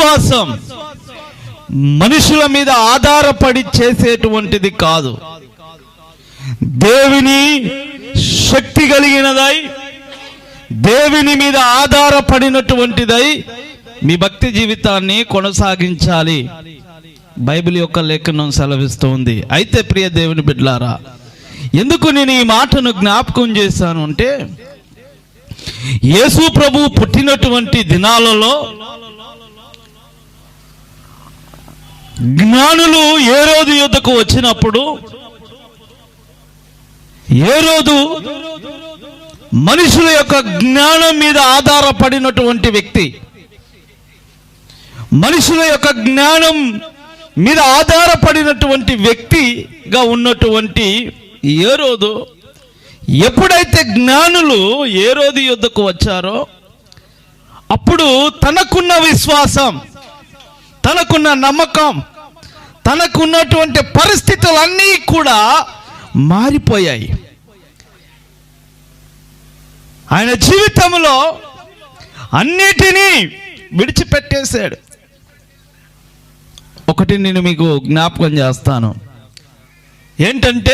విశ్వాసం మనుషుల మీద ఆధారపడి చేసేటువంటిది కాదు. దేవుని శక్తి కలిగినదై, దేవుని మీద ఆధారపడినటువంటిదై మీ భక్తి జీవితాన్ని కొనసాగించాలి. బైబిల్ యొక్క లేఖనం సెలవిస్తుంది. అయితే ప్రియ దేవుని బిడ్డలారా, ఎందుకు నేను ఈ మాటను జ్ఞాపకం చేశాను అంటే, యేసు ప్రభువు పుట్టినటువంటి దినాలలో జ్ఞానులు హేరోదు యొద్దకు వచ్చినప్పుడు, హేరోదు మనుషుల యొక్క జ్ఞానం మీద ఆధారపడినటువంటి వ్యక్తి. మనుషుల యొక్క జ్ఞానం మీద ఆధారపడినటువంటి వ్యక్తిగా ఉన్నటువంటి హేరోదు ఎప్పుడైతే జ్ఞానులు హేరోదు యొద్దకు వచ్చారో అప్పుడు తనకున్న విశ్వాసం, తనకున్న నమ్మకం, తనకున్నటువంటి పరిస్థితులన్నీ కూడా మారిపోయాయి. ఆయన జీవితంలో అన్నిటినీ విడిచిపెట్టేశాడు. ఒకటి నేను మీకు జ్ఞాపకం చేస్తాను. ఏంటంటే,